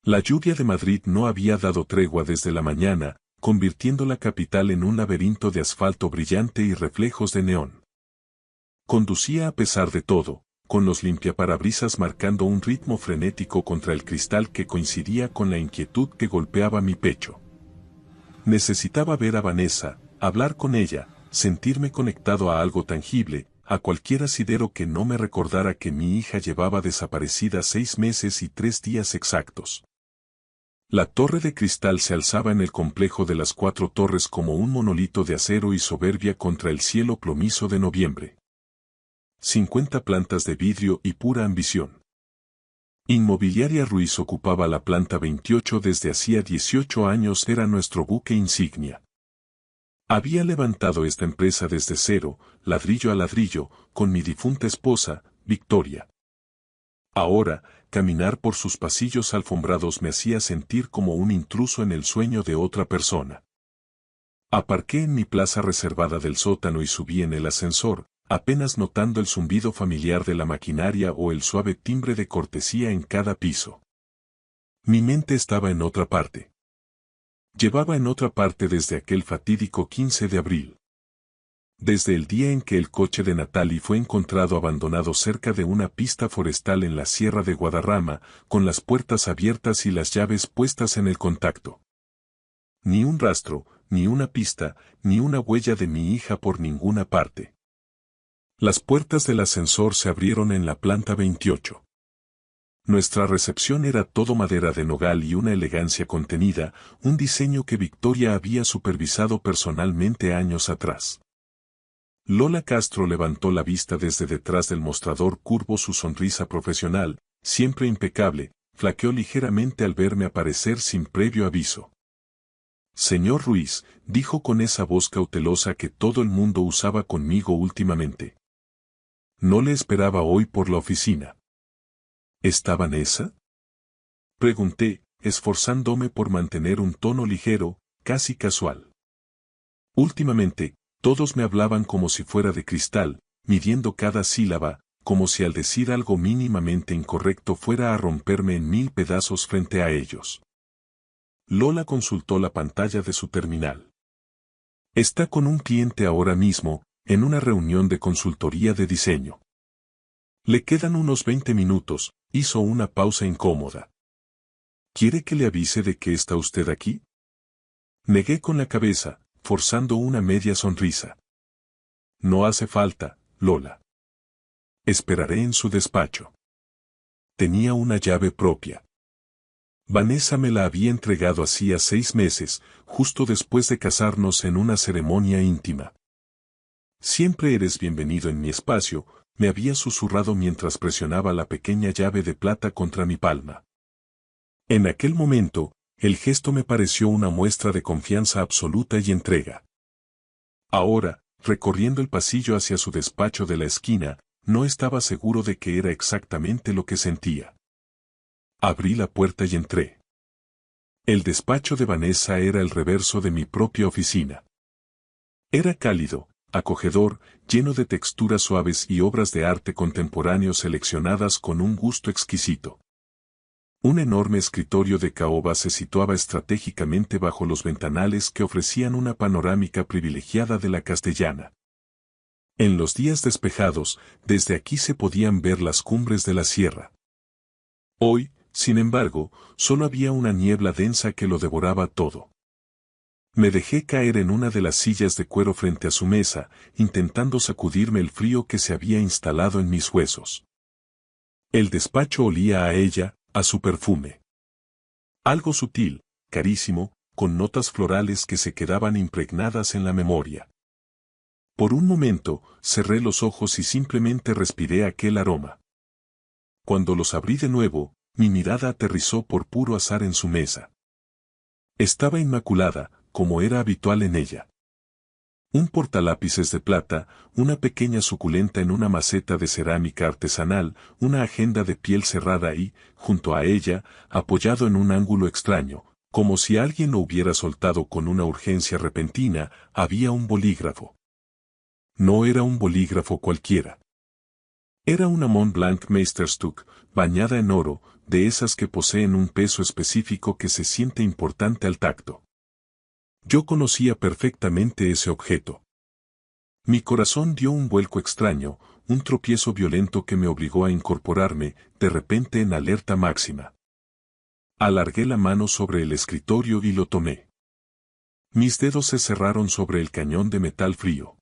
La lluvia de Madrid no había dado tregua desde la mañana, convirtiendo la capital en un laberinto de asfalto brillante y reflejos de neón. Conducía a pesar de todo, con los limpiaparabrisas marcando un ritmo frenético contra el cristal que coincidía con la inquietud que golpeaba mi pecho. Necesitaba ver a Vanessa, hablar con ella, sentirme conectado a algo tangible, a cualquier asidero que no me recordara que mi hija llevaba desaparecida 6 meses y 3 días exactos. La torre de cristal se alzaba en el complejo de las 4 torres como un monolito de acero y soberbia contra el cielo plomizo de noviembre. 50 plantas de vidrio y pura ambición. Inmobiliaria Ruiz ocupaba la planta 28 desde hacía 18 años, era nuestro buque insignia. Había levantado esta empresa desde cero, ladrillo a ladrillo, con mi difunta esposa, Victoria. Ahora, caminar por sus pasillos alfombrados me hacía sentir como un intruso en el sueño de otra persona. Aparqué en mi plaza reservada del sótano y subí en el ascensor, apenas notando el zumbido familiar de la maquinaria o el suave timbre de cortesía en cada piso. Mi mente estaba en otra parte. Llevaba en otra parte desde aquel fatídico 15 de abril. Desde el día en que el coche de Natalie fue encontrado abandonado cerca de una pista forestal en la Sierra de Guadarrama, con las puertas abiertas y las llaves puestas en el contacto. Ni un rastro, ni una pista, ni una huella de mi hija por ninguna parte. Las puertas del ascensor se abrieron en la planta 28. Nuestra recepción era todo madera de nogal y una elegancia contenida, un diseño que Victoria había supervisado personalmente años atrás. Lola Castro levantó la vista desde detrás del mostrador curvo, su sonrisa profesional, siempre impecable, flaqueó ligeramente al verme aparecer sin previo aviso. Señor Ruiz, dijo con esa voz cautelosa que todo el mundo usaba conmigo últimamente. No le esperaba hoy por la oficina. ¿Está Vanessa? Pregunté, esforzándome por mantener un tono ligero, casi casual. Últimamente, todos me hablaban como si fuera de cristal, midiendo cada sílaba, como si al decir algo mínimamente incorrecto fuera a romperme en 1000 pedazos frente a ellos. Lola consultó la pantalla de su terminal. Está con un cliente ahora mismo, en una reunión de consultoría de diseño. Le quedan unos 20 minutos, hizo una pausa incómoda. ¿Quiere que le avise de que está usted aquí? Negué con la cabeza, forzando una media sonrisa. No hace falta, Lola. Esperaré en su despacho. Tenía una llave propia. Vanessa me la había entregado hacía 6 meses, justo después de casarnos en una ceremonia íntima. Siempre eres bienvenido en mi espacio, me había susurrado mientras presionaba la pequeña llave de plata contra mi palma. En aquel momento, el gesto me pareció una muestra de confianza absoluta y entrega. Ahora, recorriendo el pasillo hacia su despacho de la esquina, no estaba seguro de que era exactamente lo que sentía. Abrí la puerta y entré. El despacho de Vanessa era el reverso de mi propia oficina. Era cálido, acogedor, lleno de texturas suaves y obras de arte contemporáneo seleccionadas con un gusto exquisito. Un enorme escritorio de caoba se situaba estratégicamente bajo los ventanales que ofrecían una panorámica privilegiada de la Castellana. En los días despejados, desde aquí se podían ver las cumbres de la sierra. Hoy, sin embargo, solo había una niebla densa que lo devoraba todo. Me dejé caer en una de las sillas de cuero frente a su mesa, intentando sacudirme el frío que se había instalado en mis huesos. El despacho olía a ella, a su perfume. Algo sutil, carísimo, con notas florales que se quedaban impregnadas en la memoria. Por un momento, cerré los ojos y simplemente respiré aquel aroma. Cuando los abrí de nuevo, mi mirada aterrizó por puro azar en su mesa. Estaba inmaculada, como era habitual en ella. Un portalápices de plata, una pequeña suculenta en una maceta de cerámica artesanal, una agenda de piel cerrada y, junto a ella, apoyado en un ángulo extraño, como si alguien lo hubiera soltado con una urgencia repentina, había un bolígrafo. No era un bolígrafo cualquiera. Era una Mont Blanc Meisterstück, bañada en oro, de esas que poseen un peso específico que se siente importante al tacto. Yo conocía perfectamente ese objeto. Mi corazón dio un vuelco extraño, un tropiezo violento que me obligó a incorporarme, de repente en alerta máxima. Alargué la mano sobre el escritorio y lo tomé. Mis dedos se cerraron sobre el cañón de metal frío.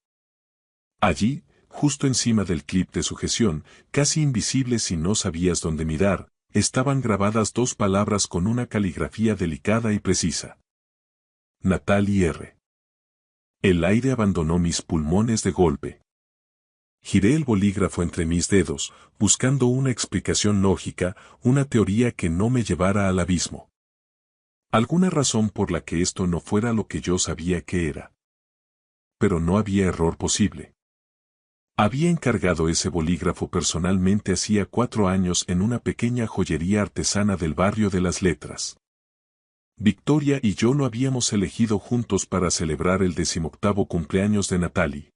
Allí, justo encima del clip de sujeción, casi invisible si no sabías dónde mirar, estaban grabadas dos palabras con una caligrafía delicada y precisa. Natalie R. El aire abandonó mis pulmones de golpe. Giré el bolígrafo entre mis dedos, buscando una explicación lógica, una teoría que no me llevara al abismo. Alguna razón por la que esto no fuera lo que yo sabía que era. Pero no había error posible. Había encargado ese bolígrafo personalmente hacía 4 años en una pequeña joyería artesana del barrio de las Letras. Victoria y yo lo habíamos elegido juntos para celebrar el 18º cumpleaños de Natalie.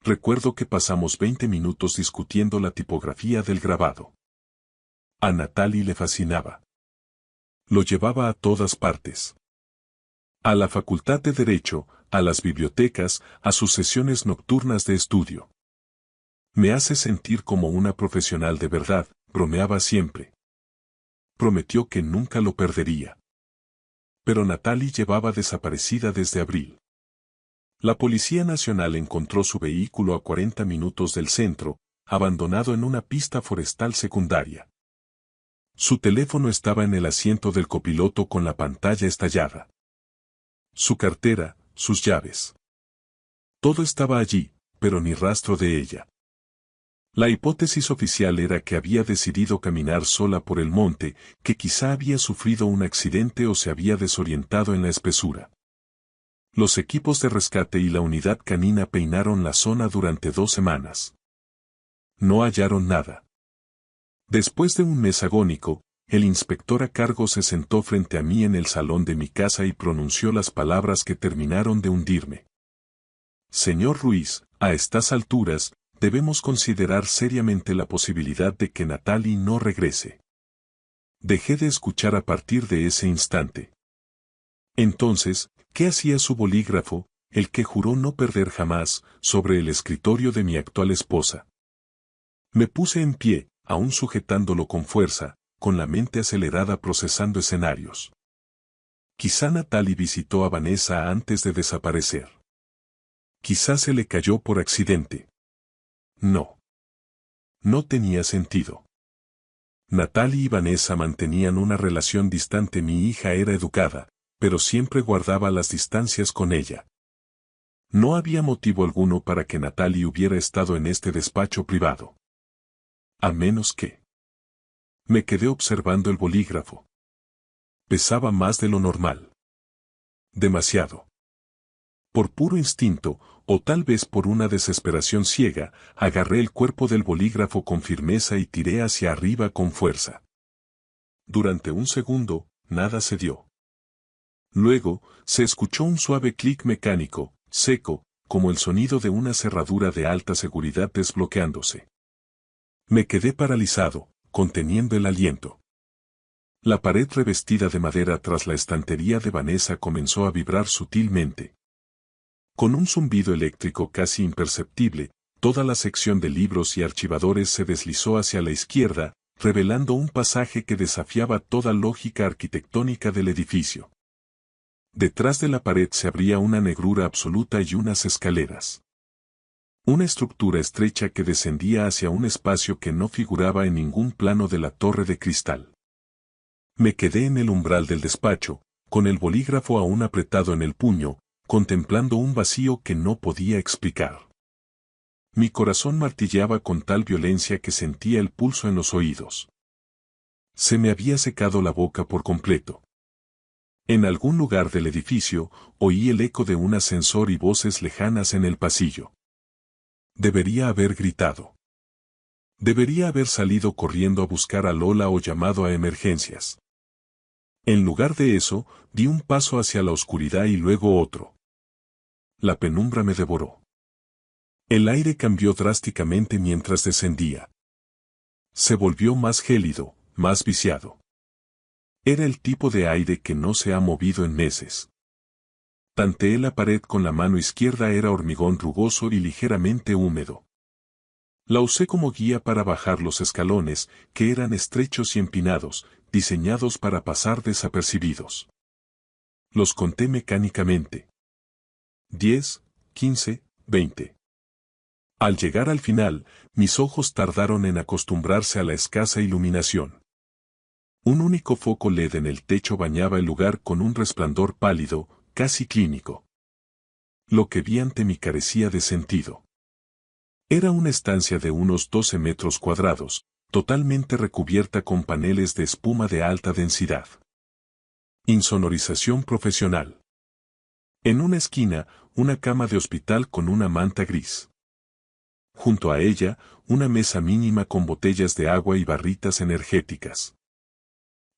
Recuerdo que pasamos 20 minutos discutiendo la tipografía del grabado. A Natalie le fascinaba. Lo llevaba a todas partes. A la Facultad de Derecho, a las bibliotecas, a sus sesiones nocturnas de estudio. Me hace sentir como una profesional de verdad, bromeaba siempre. Prometió que nunca lo perdería. Pero Natalie llevaba desaparecida desde abril. La Policía Nacional encontró su vehículo a 40 minutos del centro, abandonado en una pista forestal secundaria. Su teléfono estaba en el asiento del copiloto con la pantalla estallada. Su cartera, sus llaves. Todo estaba allí, pero ni rastro de ella. La hipótesis oficial era que había decidido caminar sola por el monte, que quizá había sufrido un accidente o se había desorientado en la espesura. Los equipos de rescate y la unidad canina peinaron la zona durante 2 semanas. No hallaron nada. Después de un mes agónico, el inspector a cargo se sentó frente a mí en el salón de mi casa y pronunció las palabras que terminaron de hundirme. Señor Ruiz, a estas alturas, debemos considerar seriamente la posibilidad de que Natalie no regrese. Dejé de escuchar a partir de ese instante. Entonces, ¿qué hacía su bolígrafo, el que juró no perder jamás, sobre el escritorio de mi actual esposa? Me puse en pie, aún sujetándolo con fuerza, con la mente acelerada procesando escenarios. Quizá Natalie visitó a Vanessa antes de desaparecer. Quizá se le cayó por accidente. No. No tenía sentido. Natalie y Vanessa mantenían una relación distante. Mi hija era educada, pero siempre guardaba las distancias con ella. No había motivo alguno para que Natalie hubiera estado en este despacho privado. A menos que... Me quedé observando el bolígrafo. Pesaba más de lo normal. Demasiado. Por puro instinto, o tal vez por una desesperación ciega, agarré el cuerpo del bolígrafo con firmeza y tiré hacia arriba con fuerza. Durante un segundo, nada se dio. Luego, se escuchó un suave clic mecánico, seco, como el sonido de una cerradura de alta seguridad desbloqueándose. Me quedé paralizado, conteniendo el aliento. La pared revestida de madera tras la estantería de Vanessa comenzó a vibrar sutilmente. Con un zumbido eléctrico casi imperceptible, toda la sección de libros y archivadores se deslizó hacia la izquierda, revelando un pasaje que desafiaba toda lógica arquitectónica del edificio. Detrás de la pared se abría una negrura absoluta y unas escaleras. Una estructura estrecha que descendía hacia un espacio que no figuraba en ningún plano de la torre de cristal. Me quedé en el umbral del despacho, con el bolígrafo aún apretado en el puño, contemplando un vacío que no podía explicar. Mi corazón martilleaba con tal violencia que sentía el pulso en los oídos. Se me había secado la boca por completo. En algún lugar del edificio, oí el eco de un ascensor y voces lejanas en el pasillo. Debería haber gritado. Debería haber salido corriendo a buscar a Lola o llamado a emergencias. En lugar de eso, di un paso hacia la oscuridad y luego otro. La penumbra me devoró. El aire cambió drásticamente mientras descendía. Se volvió más gélido, más viciado. Era el tipo de aire que no se ha movido en meses. Tanteé la pared con la mano izquierda, era hormigón rugoso y ligeramente húmedo. La usé como guía para bajar los escalones, que eran estrechos y empinados, diseñados para pasar desapercibidos. Los conté mecánicamente. 10, 15, 20. Al llegar al final, mis ojos tardaron en acostumbrarse a la escasa iluminación. Un único foco LED en el techo bañaba el lugar con un resplandor pálido, casi clínico. Lo que vi ante mí carecía de sentido. Era una estancia de unos 12 metros cuadrados, totalmente recubierta con paneles de espuma de alta densidad. Insonorización profesional. En una esquina, una cama de hospital con una manta gris. Junto a ella, una mesa mínima con botellas de agua y barritas energéticas.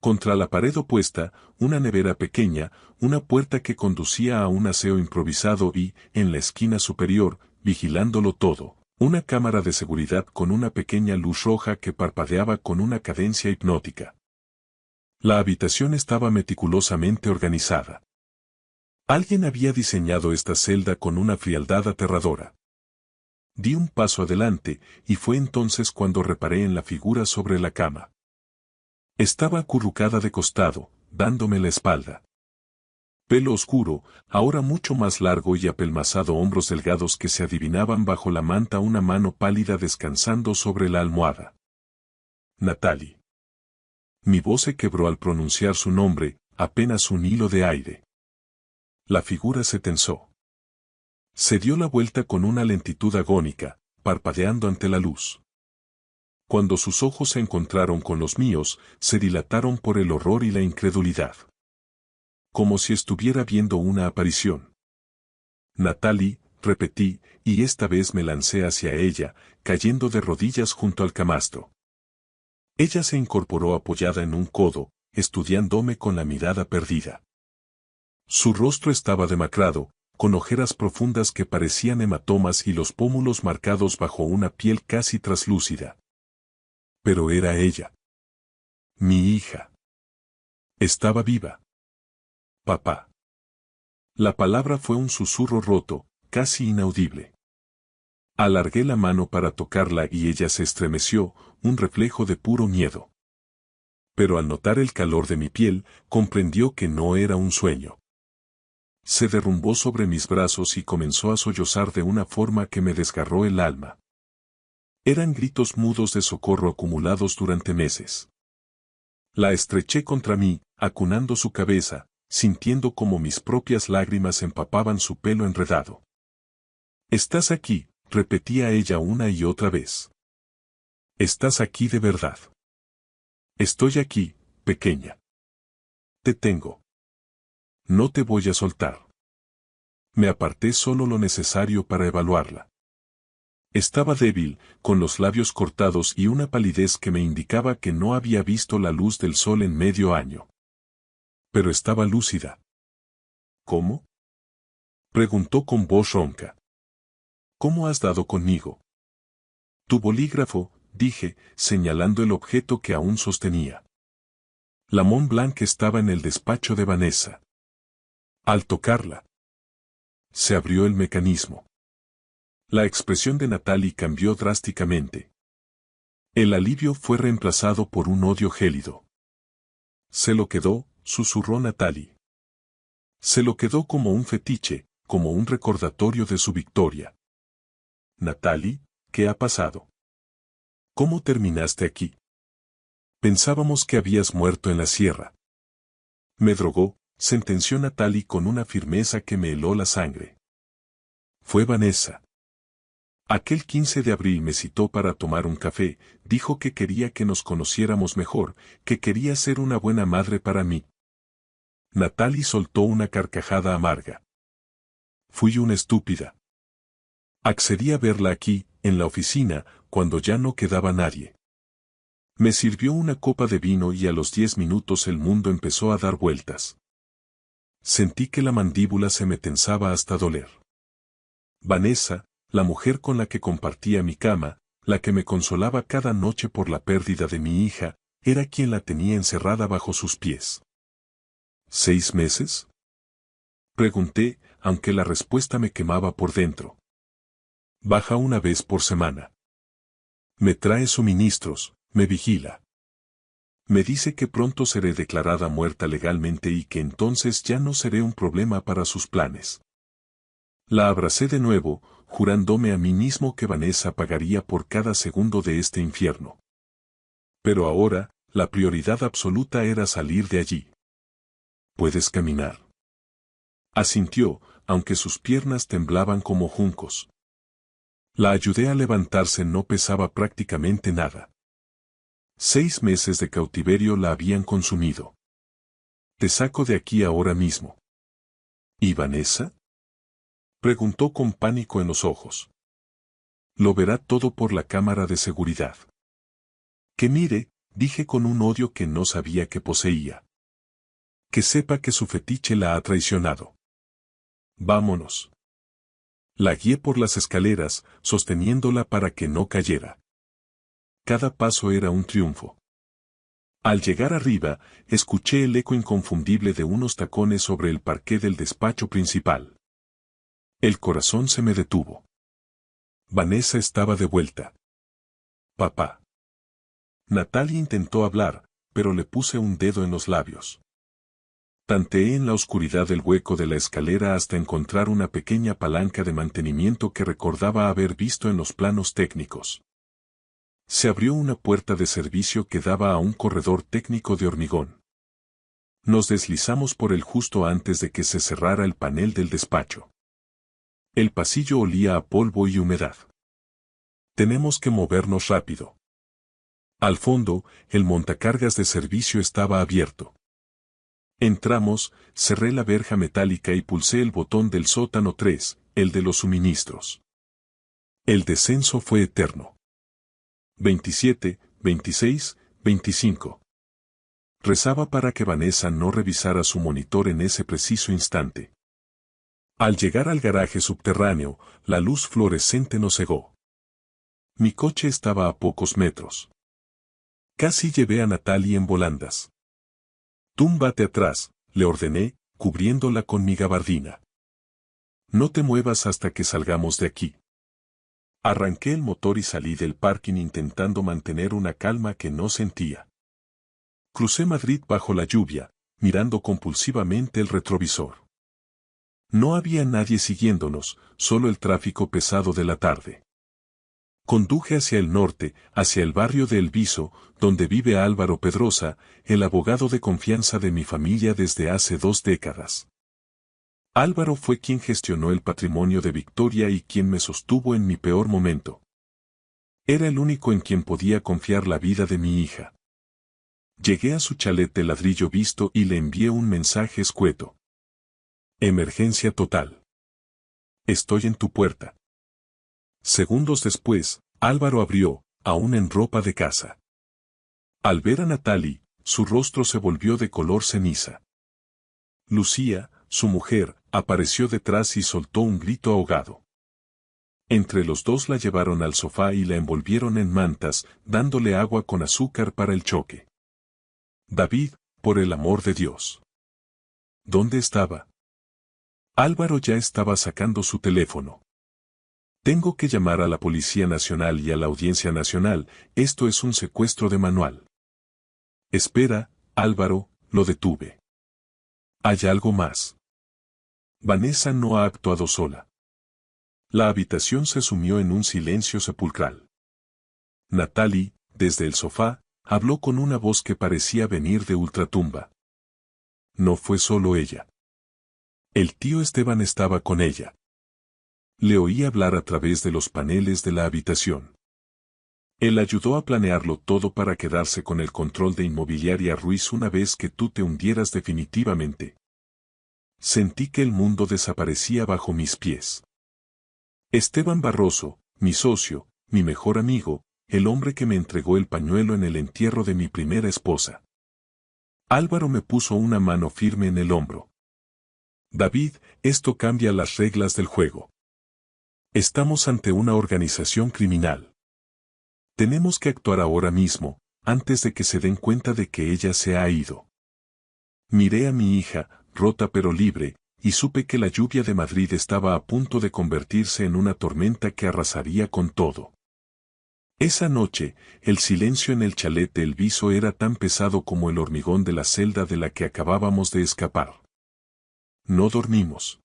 Contra la pared opuesta, una nevera pequeña, una puerta que conducía a un aseo improvisado y, en la esquina superior, vigilándolo todo, una cámara de seguridad con una pequeña luz roja que parpadeaba con una cadencia hipnótica. La habitación estaba meticulosamente organizada. Alguien había diseñado esta celda con una frialdad aterradora. Di un paso adelante, y fue entonces cuando reparé en la figura sobre la cama. Estaba acurrucada de costado, dándome la espalda. Pelo oscuro, ahora mucho más largo y apelmazado, hombros delgados que se adivinaban bajo la manta, una mano pálida descansando sobre la almohada. Natalie. Mi voz se quebró al pronunciar su nombre, apenas un hilo de aire. La figura se tensó. Se dio la vuelta con una lentitud agónica, parpadeando ante la luz. Cuando sus ojos se encontraron con los míos, se dilataron por el horror y la incredulidad. Como si estuviera viendo una aparición. Natalie, repetí, y esta vez me lancé hacia ella, cayendo de rodillas junto al camastro. Ella se incorporó apoyada en un codo, estudiándome con la mirada perdida. Su rostro estaba demacrado, con ojeras profundas que parecían hematomas y los pómulos marcados bajo una piel casi traslúcida. Pero era ella. Mi hija. Estaba viva. Papá. La palabra fue un susurro roto, casi inaudible. Alargué la mano para tocarla y ella se estremeció, un reflejo de puro miedo. Pero al notar el calor de mi piel, comprendió que no era un sueño. Se derrumbó sobre mis brazos y comenzó a sollozar de una forma que me desgarró el alma. Eran gritos mudos de socorro acumulados durante meses. La estreché contra mí, acunando su cabeza, sintiendo como mis propias lágrimas empapaban su pelo enredado. «Estás aquí», repetía ella una y otra vez. «Estás aquí de verdad». «Estoy aquí, pequeña. Te tengo. No te voy a soltar». Me aparté solo lo necesario para evaluarla. Estaba débil, con los labios cortados y una palidez que me indicaba que no había visto la luz del sol en medio año. Pero estaba lúcida. ¿Cómo?, preguntó con voz ronca. ¿Cómo has dado conmigo? Tu bolígrafo, dije, señalando el objeto que aún sostenía. La Mont Blanc estaba en el despacho de Vanessa. Al tocarla, se abrió el mecanismo. La expresión de Natalie cambió drásticamente. El alivio fue reemplazado por un odio gélido. Se lo quedó, susurró Natalie. Se lo quedó como un fetiche, como un recordatorio de su victoria. Natalie, ¿qué ha pasado? ¿Cómo terminaste aquí? Pensábamos que habías muerto en la sierra. Me drogó, sentenció Natalie con una firmeza que me heló la sangre. Fue Vanessa. Aquel 15 de abril me citó para tomar un café, dijo que quería que nos conociéramos mejor, que quería ser una buena madre para mí. Natalie soltó una carcajada amarga. Fui una estúpida. Accedí a verla aquí, en la oficina, cuando ya no quedaba nadie. Me sirvió una copa de vino y a los 10 minutos el mundo empezó a dar vueltas. Sentí que la mandíbula se me tensaba hasta doler. Vanessa, la mujer con la que compartía mi cama, la que me consolaba cada noche por la pérdida de mi hija, era quien la tenía encerrada bajo sus pies. ¿6 meses? Pregunté, aunque la respuesta me quemaba por dentro. Baja una vez por semana. Me trae suministros, me vigila. Me dice que pronto seré declarada muerta legalmente y que entonces ya no seré un problema para sus planes. La abracé de nuevo, jurándome a mí mismo que Vanessa pagaría por cada segundo de este infierno. Pero ahora, la prioridad absoluta era salir de allí. ¿Puedes caminar? Asintió, aunque sus piernas temblaban como juncos. La ayudé a levantarse, no pesaba prácticamente nada. 6 meses de cautiverio la habían consumido. Te saco de aquí ahora mismo. ¿Y Vanessa? Preguntó con pánico en los ojos. Lo verá todo por la cámara de seguridad. Que mire, dije con un odio que no sabía que poseía. Que sepa que su fetiche la ha traicionado. Vámonos. La guié por las escaleras, sosteniéndola para que no cayera. Cada paso era un triunfo. Al llegar arriba, escuché el eco inconfundible de unos tacones sobre el parqué del despacho principal. El corazón se me detuvo. Vanessa estaba de vuelta. Papá. Natalie intentó hablar, pero le puse un dedo en los labios. Tanteé en la oscuridad del hueco de la escalera hasta encontrar una pequeña palanca de mantenimiento que recordaba haber visto en los planos técnicos. Se abrió una puerta de servicio que daba a un corredor técnico de hormigón. Nos deslizamos por él justo antes de que se cerrara el panel del despacho. El pasillo olía a polvo y humedad. Tenemos que movernos rápido. Al fondo, el montacargas de servicio estaba abierto. Entramos, cerré la verja metálica y pulsé el botón del sótano 3, el de los suministros. El descenso fue eterno. 27, 26, 25. Rezaba para que Vanessa no revisara su monitor en ese preciso instante. Al llegar al garaje subterráneo, la luz fluorescente nos cegó. Mi coche estaba a pocos metros. Casi llevé a Natalie en volandas. Túmbate atrás, le ordené, cubriéndola con mi gabardina. No te muevas hasta que salgamos de aquí. Arranqué el motor y salí del parking intentando mantener una calma que no sentía. Crucé Madrid bajo la lluvia, mirando compulsivamente el retrovisor. No había nadie siguiéndonos, solo el tráfico pesado de la tarde. Conduje hacia el norte, hacia el barrio de El Viso, donde vive Álvaro Pedrosa, el abogado de confianza de mi familia desde hace 2 décadas. Álvaro fue quien gestionó el patrimonio de Victoria y quien me sostuvo en mi peor momento. Era el único en quien podía confiar la vida de mi hija. Llegué a su chalet de ladrillo visto y le envié un mensaje escueto. Emergencia total. Estoy en tu puerta. Segundos después, Álvaro abrió, aún en ropa de casa. Al ver a Natalie, su rostro se volvió de color ceniza. Lucía, su mujer, apareció detrás y soltó un grito ahogado. Entre los dos la llevaron al sofá y la envolvieron en mantas, dándole agua con azúcar para el choque. David, por el amor de Dios. ¿Dónde estaba? Álvaro ya estaba sacando su teléfono. Tengo que llamar a la Policía Nacional y a la Audiencia Nacional, esto es un secuestro de manual. Espera, Álvaro, lo detuve. ¿Hay algo más? Vanessa no ha actuado sola. La habitación se sumió en un silencio sepulcral. Natalie, desde el sofá, habló con una voz que parecía venir de ultratumba. No fue solo ella. El tío Esteban estaba con ella. Le oí hablar a través de los paneles de la habitación. Él ayudó a planearlo todo para quedarse con el control de Inmobiliaria Ruiz una vez que tú te hundieras definitivamente. Sentí que el mundo desaparecía bajo mis pies. Esteban Barroso, mi socio, mi mejor amigo, el hombre que me entregó el pañuelo en el entierro de mi primera esposa. Álvaro me puso una mano firme en el hombro. David, esto cambia las reglas del juego. Estamos ante una organización criminal. Tenemos que actuar ahora mismo, antes de que se den cuenta de que ella se ha ido. Miré a mi hija, rota pero libre, y supe que la lluvia de Madrid estaba a punto de convertirse en una tormenta que arrasaría con todo. Esa noche, el silencio en el chalet de Elviso era tan pesado como el hormigón de la celda de la que acabábamos de escapar. No dormimos.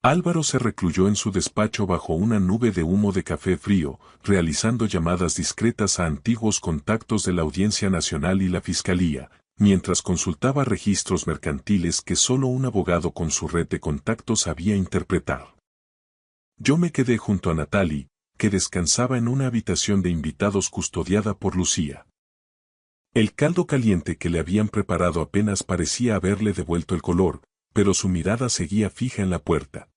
Álvaro se recluyó en su despacho bajo una nube de humo de café frío, realizando llamadas discretas a antiguos contactos de la Audiencia Nacional y la Fiscalía, mientras consultaba registros mercantiles que solo un abogado con su red de contactos sabía interpretar. Yo me quedé junto a Natalie, que descansaba en una habitación de invitados custodiada por Lucía. El caldo caliente que le habían preparado apenas parecía haberle devuelto el color, pero su mirada seguía fija en la puerta.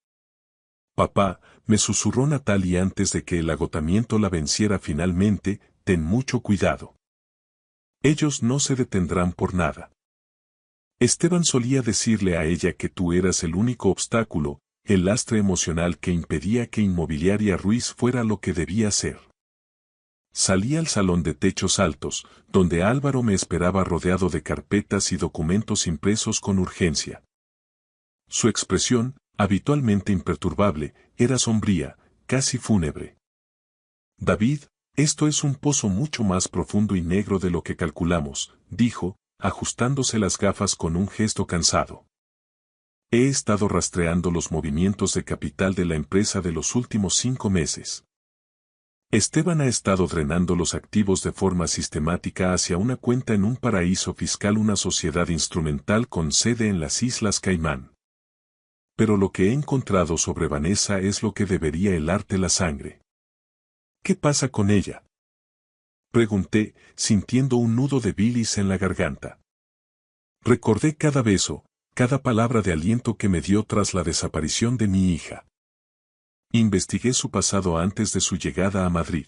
«Papá», me susurró Natalie antes de que el agotamiento la venciera finalmente, «ten mucho cuidado. Ellos no se detendrán por nada». Esteban solía decirle a ella que tú eras el único obstáculo, el lastre emocional que impedía que Inmobiliaria Ruiz fuera lo que debía ser. Salí al salón de techos altos, donde Álvaro me esperaba rodeado de carpetas y documentos impresos con urgencia. Su expresión, habitualmente imperturbable, era sombría, casi fúnebre. «David, esto es un pozo mucho más profundo y negro de lo que calculamos», dijo, ajustándose las gafas con un gesto cansado. He estado rastreando los movimientos de capital de la empresa de los últimos 5 meses. Esteban ha estado drenando los activos de forma sistemática hacia una cuenta en un paraíso fiscal, una sociedad instrumental con sede en las Islas Caimán. Pero lo que he encontrado sobre Vanessa es lo que debería helarte la sangre. ¿Qué pasa con ella?, pregunté, sintiendo un nudo de bilis en la garganta. Recordé cada beso, cada palabra de aliento que me dio tras la desaparición de mi hija. Investigué su pasado antes de su llegada a Madrid.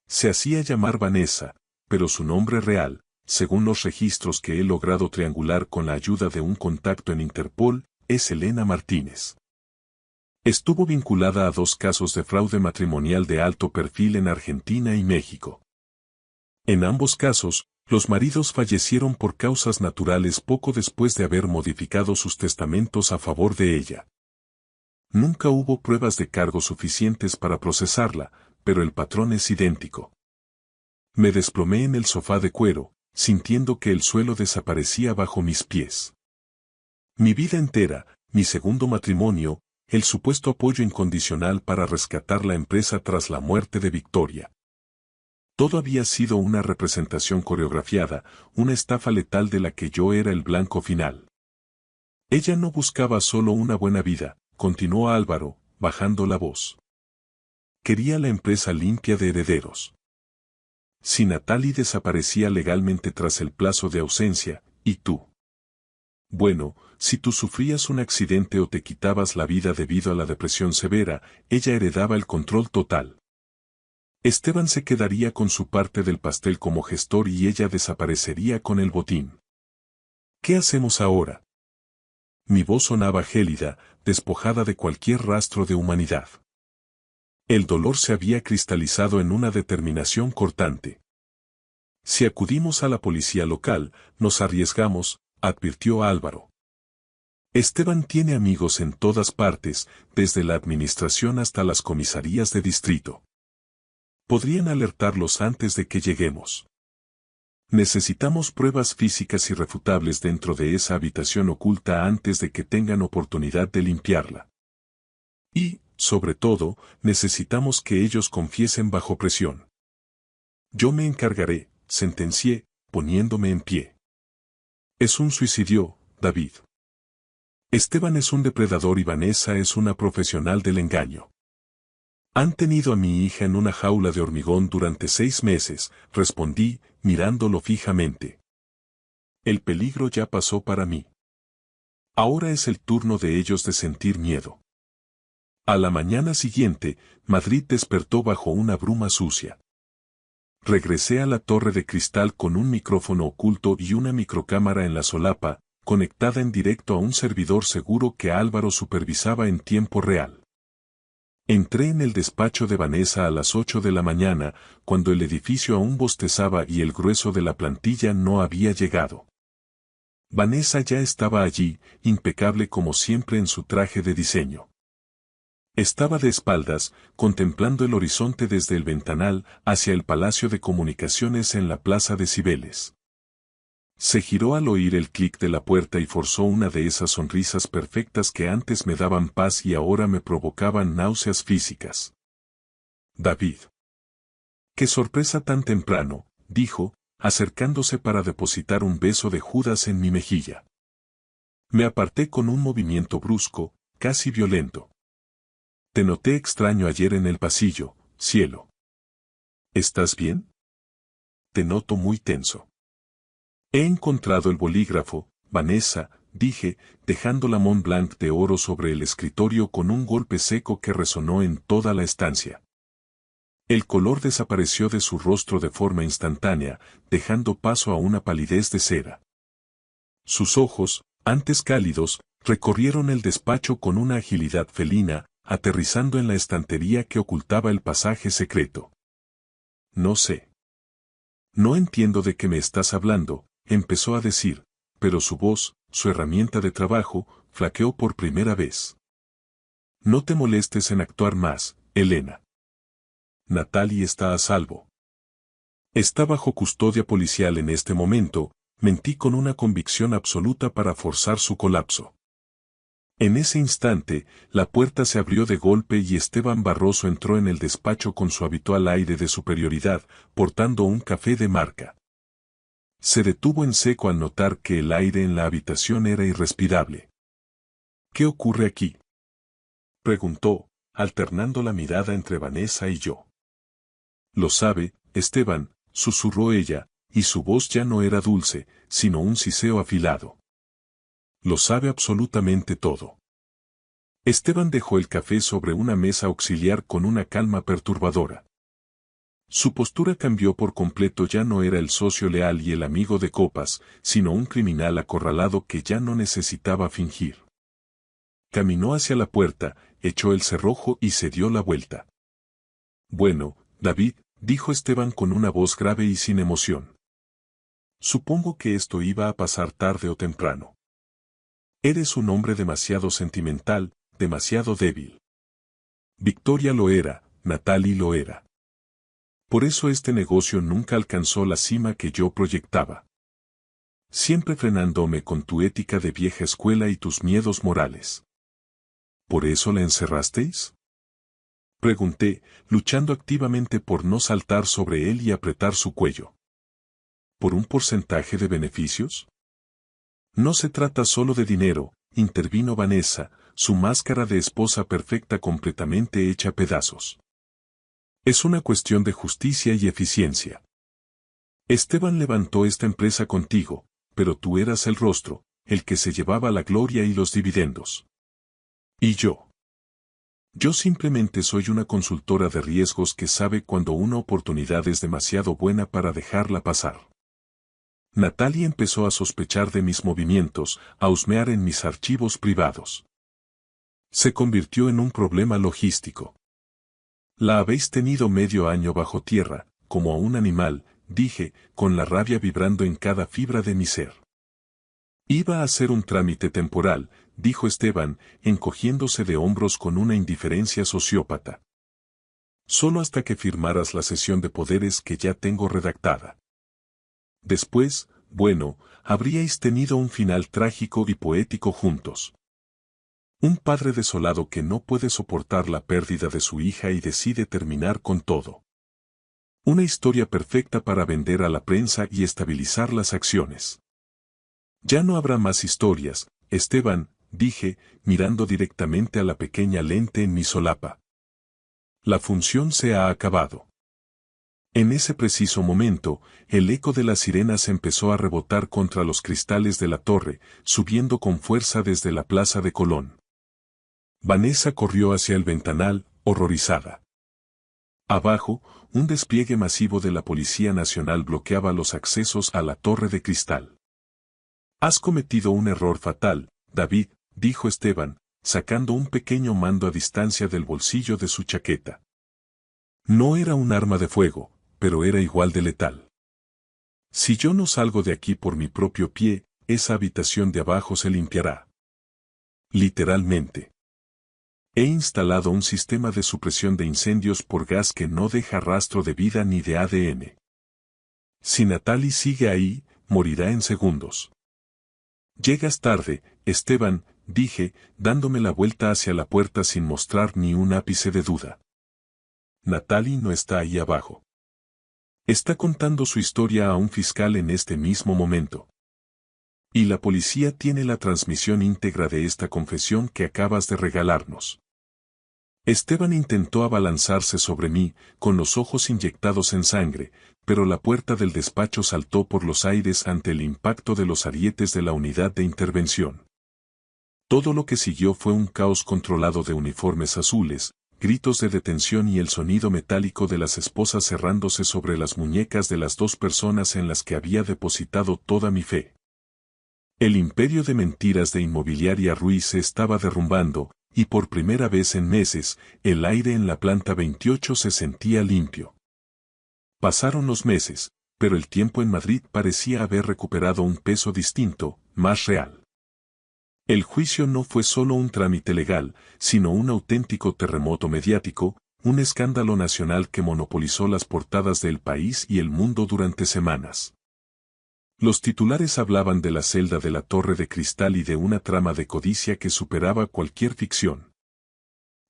Se hacía llamar Vanessa, pero su nombre real, según los registros que he logrado triangular con la ayuda de un contacto en Interpol, es Elena Martínez. Estuvo vinculada a 2 casos de fraude matrimonial de alto perfil en Argentina y México. En ambos casos, los maridos fallecieron por causas naturales poco después de haber modificado sus testamentos a favor de ella. Nunca hubo pruebas de cargo suficientes para procesarla, pero el patrón es idéntico. Me desplomé en el sofá de cuero, sintiendo que el suelo desaparecía bajo mis pies. Mi vida entera, mi segundo matrimonio, el supuesto apoyo incondicional para rescatar la empresa tras la muerte de Victoria. Todo había sido una representación coreografiada, una estafa letal de la que yo era el blanco final. Ella no buscaba solo una buena vida, continuó Álvaro, bajando la voz. Quería la empresa limpia de herederos. Si Natalie desaparecía legalmente tras el plazo de ausencia, ¿y tú? Bueno, si tú sufrías un accidente o te quitabas la vida debido a la depresión severa, ella heredaba el control total. Esteban se quedaría con su parte del pastel como gestor y ella desaparecería con el botín. ¿Qué hacemos ahora? Mi voz sonaba gélida, despojada de cualquier rastro de humanidad. El dolor se había cristalizado en una determinación cortante. Si acudimos a la policía local, nos arriesgamos, advirtió Álvaro. Esteban tiene amigos en todas partes, desde la administración hasta las comisarías de distrito. Podrían alertarlos antes de que lleguemos. Necesitamos pruebas físicas irrefutables dentro de esa habitación oculta antes de que tengan oportunidad de limpiarla. Y, sobre todo, necesitamos que ellos confiesen bajo presión. Yo me encargaré, sentencié, poniéndome en pie. Es un suicidio, David. Esteban es un depredador y Vanessa es una profesional del engaño. Han tenido a mi hija en una jaula de hormigón durante 6 meses, respondí, mirándolo fijamente. El peligro ya pasó para mí. Ahora es el turno de ellos de sentir miedo. A la mañana siguiente, Madrid despertó bajo una bruma sucia. Regresé a la torre de cristal con un micrófono oculto y una microcámara en la solapa, conectada en directo a un servidor seguro que Álvaro supervisaba en tiempo real. Entré en el despacho de Vanessa a las 8 de la mañana, cuando el edificio aún bostezaba y el grueso de la plantilla no había llegado. Vanessa ya estaba allí, impecable como siempre en su traje de diseño. Estaba de espaldas, contemplando el horizonte desde el ventanal hacia el Palacio de Comunicaciones en la Plaza de Cibeles. Se giró al oír el clic de la puerta y forzó una de esas sonrisas perfectas que antes me daban paz y ahora me provocaban náuseas físicas. David. ¡Qué sorpresa tan temprano!, dijo, acercándose para depositar un beso de Judas en mi mejilla. Me aparté con un movimiento brusco, casi violento. Te noté extraño ayer en el pasillo, cielo. ¿Estás bien? Te noto muy tenso. He encontrado el bolígrafo, Vanessa, dije, dejando la Mont Blanc de oro sobre el escritorio con un golpe seco que resonó en toda la estancia. El color desapareció de su rostro de forma instantánea, dejando paso a una palidez de cera. Sus ojos, antes cálidos, recorrieron el despacho con una agilidad felina, aterrizando en la estantería que ocultaba el pasaje secreto. No sé. No entiendo de qué me estás hablando, empezó a decir, pero su voz, su herramienta de trabajo, flaqueó por primera vez. No te molestes en actuar más, Elena. Natalie está a salvo. Está bajo custodia policial en este momento, mentí con una convicción absoluta para forzar su colapso. En ese instante, la puerta se abrió de golpe y Esteban Barroso entró en el despacho con su habitual aire de superioridad, portando un café de marca. Se detuvo en seco al notar que el aire en la habitación era irrespirable. ¿Qué ocurre aquí?, preguntó, alternando la mirada entre Vanessa y yo. Lo sabe, Esteban, susurró ella, y su voz ya no era dulce, sino un siseo afilado. Lo sabe absolutamente todo. Esteban dejó el café sobre una mesa auxiliar con una calma perturbadora. Su postura cambió por completo, ya no era el socio leal y el amigo de copas, sino un criminal acorralado que ya no necesitaba fingir. Caminó hacia la puerta, echó el cerrojo y se dio la vuelta. Bueno, David, dijo Esteban con una voz grave y sin emoción. Supongo que esto iba a pasar tarde o temprano. Eres un hombre demasiado sentimental, demasiado débil. Victoria lo era, Natalie lo era. Por eso este negocio nunca alcanzó la cima que yo proyectaba. Siempre frenándome con tu ética de vieja escuela y tus miedos morales. ¿Por eso la encerrasteis?, pregunté, luchando activamente por no saltar sobre él y apretar su cuello. ¿Por un porcentaje de beneficios? No se trata solo de dinero, intervino Vanessa, su máscara de esposa perfecta completamente hecha pedazos. Es una cuestión de justicia y eficiencia. Esteban levantó esta empresa contigo, pero tú eras el rostro, el que se llevaba la gloria y los dividendos. ¿Y yo? Yo simplemente soy una consultora de riesgos que sabe cuando una oportunidad es demasiado buena para dejarla pasar. Natalie empezó a sospechar de mis movimientos, a husmear en mis archivos privados. Se convirtió en un problema logístico. La habéis tenido medio año bajo tierra, como a un animal, dije, con la rabia vibrando en cada fibra de mi ser. Iba a ser un trámite temporal, dijo Esteban, encogiéndose de hombros con una indiferencia sociópata. Solo hasta que firmaras la cesión de poderes que ya tengo redactada. Después, bueno, habríais tenido un final trágico y poético juntos. Un padre desolado que no puede soportar la pérdida de su hija y decide terminar con todo. Una historia perfecta para vender a la prensa y estabilizar las acciones. Ya no habrá más historias, Esteban, dije, mirando directamente a la pequeña lente en mi solapa. La función se ha acabado. En ese preciso momento, el eco de las sirenas empezó a rebotar contra los cristales de la torre, subiendo con fuerza desde la plaza de Colón. Vanessa corrió hacia el ventanal, horrorizada. Abajo, un despliegue masivo de la Policía Nacional bloqueaba los accesos a la Torre de Cristal. Has cometido un error fatal, David, dijo Esteban, sacando un pequeño mando a distancia del bolsillo de su chaqueta. No era un arma de fuego, pero era igual de letal. Si yo no salgo de aquí por mi propio pie, esa habitación de abajo se limpiará. Literalmente. He instalado un sistema de supresión de incendios por gas que no deja rastro de vida ni de ADN. Si Natalie sigue ahí, morirá en segundos. Llegas tarde, Esteban, dije, dándome la vuelta hacia la puerta sin mostrar ni un ápice de duda. Natalie no está ahí abajo. Está contando su historia a un fiscal en este mismo momento. Y la policía tiene la transmisión íntegra de esta confesión que acabas de regalarnos. Esteban intentó abalanzarse sobre mí, con los ojos inyectados en sangre, pero la puerta del despacho saltó por los aires ante el impacto de los arietes de la unidad de intervención. Todo lo que siguió fue un caos controlado de uniformes azules, gritos de detención y el sonido metálico de las esposas cerrándose sobre las muñecas de las dos personas en las que había depositado toda mi fe. El imperio de mentiras de Inmobiliaria Ruiz se estaba derrumbando, y por primera vez en meses, el aire en la planta 28 se sentía limpio. Pasaron los meses, pero el tiempo en Madrid parecía haber recuperado un peso distinto, más real. El juicio no fue solo un trámite legal, sino un auténtico terremoto mediático, un escándalo nacional que monopolizó las portadas del país y el mundo durante semanas. Los titulares hablaban de la celda de la Torre de Cristal y de una trama de codicia que superaba cualquier ficción.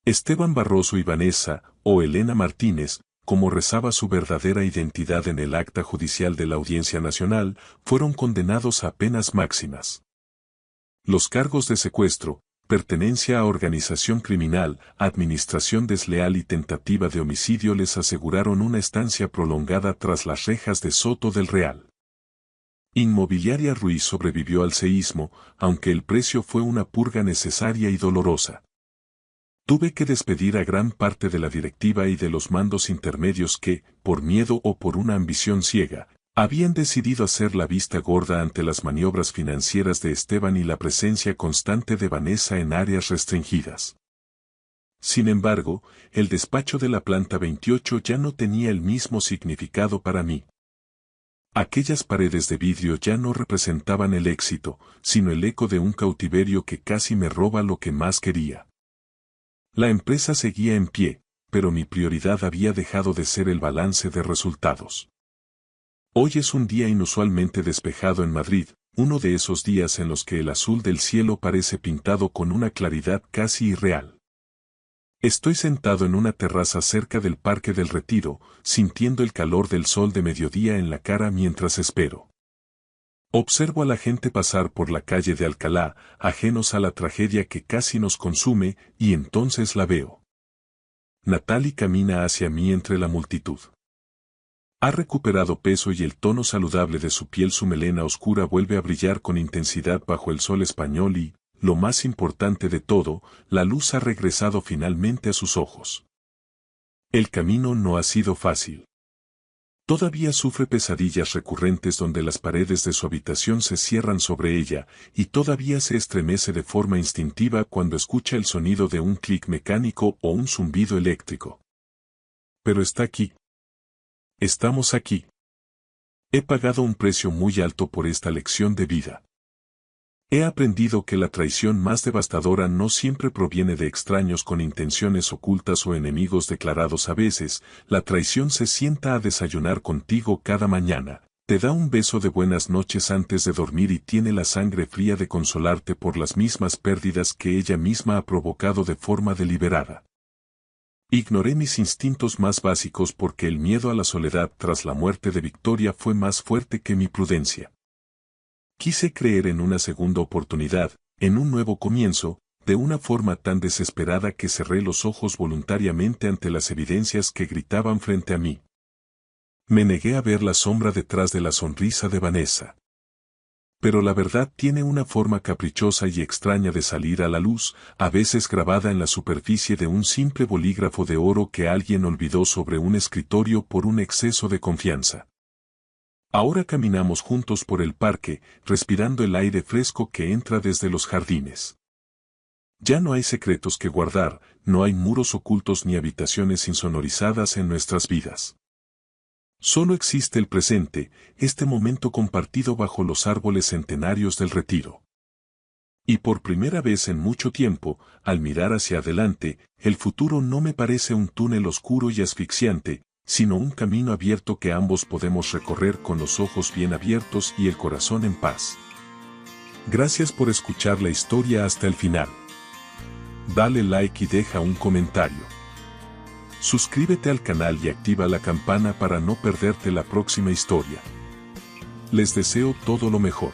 Esteban Barroso y Vanessa, o Elena Martínez, como rezaba su verdadera identidad en el acta judicial de la Audiencia Nacional, fueron condenados a penas máximas. Los cargos de secuestro, pertenencia a organización criminal, administración desleal y tentativa de homicidio les aseguraron una estancia prolongada tras las rejas de Soto del Real. Inmobiliaria Ruiz sobrevivió al seísmo, aunque el precio fue una purga necesaria y dolorosa. Tuve que despedir a gran parte de la directiva y de los mandos intermedios que, por miedo o por una ambición ciega, habían decidido hacer la vista gorda ante las maniobras financieras de Esteban y la presencia constante de Vanessa en áreas restringidas. Sin embargo, el despacho de la planta 28 ya no tenía el mismo significado para mí. Aquellas paredes de vidrio ya no representaban el éxito, sino el eco de un cautiverio que casi me roba lo que más quería. La empresa seguía en pie, pero mi prioridad había dejado de ser el balance de resultados. Hoy es un día inusualmente despejado en Madrid, uno de esos días en los que el azul del cielo parece pintado con una claridad casi irreal. Estoy sentado en una terraza cerca del Parque del Retiro, sintiendo el calor del sol de mediodía en la cara mientras espero. Observo a la gente pasar por la calle de Alcalá, ajenos a la tragedia que casi nos consume, y entonces la veo. Natalie camina hacia mí entre la multitud. Ha recuperado peso y el tono saludable de su piel, su melena oscura vuelve a brillar con intensidad bajo el sol español y, lo más importante de todo, la luz ha regresado finalmente a sus ojos. El camino no ha sido fácil. Todavía sufre pesadillas recurrentes donde las paredes de su habitación se cierran sobre ella, y todavía se estremece de forma instintiva cuando escucha el sonido de un clic mecánico o un zumbido eléctrico. Pero está aquí. Estamos aquí. He pagado un precio muy alto por esta lección de vida. He aprendido que la traición más devastadora no siempre proviene de extraños con intenciones ocultas o enemigos declarados. A veces, la traición se sienta a desayunar contigo cada mañana, te da un beso de buenas noches antes de dormir y tiene la sangre fría de consolarte por las mismas pérdidas que ella misma ha provocado de forma deliberada. Ignoré mis instintos más básicos porque el miedo a la soledad tras la muerte de Victoria fue más fuerte que mi prudencia. Quise creer en una segunda oportunidad, en un nuevo comienzo, de una forma tan desesperada que cerré los ojos voluntariamente ante las evidencias que gritaban frente a mí. Me negué a ver la sombra detrás de la sonrisa de Vanessa. Pero la verdad tiene una forma caprichosa y extraña de salir a la luz, a veces grabada en la superficie de un simple bolígrafo de oro que alguien olvidó sobre un escritorio por un exceso de confianza. Ahora caminamos juntos por el parque, respirando el aire fresco que entra desde los jardines. Ya no hay secretos que guardar, no hay muros ocultos ni habitaciones insonorizadas en nuestras vidas. Solo existe el presente, este momento compartido bajo los árboles centenarios del Retiro. Y por primera vez en mucho tiempo, al mirar hacia adelante, el futuro no me parece un túnel oscuro y asfixiante, sino un camino abierto que ambos podemos recorrer con los ojos bien abiertos y el corazón en paz. Gracias por escuchar la historia hasta el final. Dale like y deja un comentario. Suscríbete al canal y activa la campana para no perderte la próxima historia. Les deseo todo lo mejor.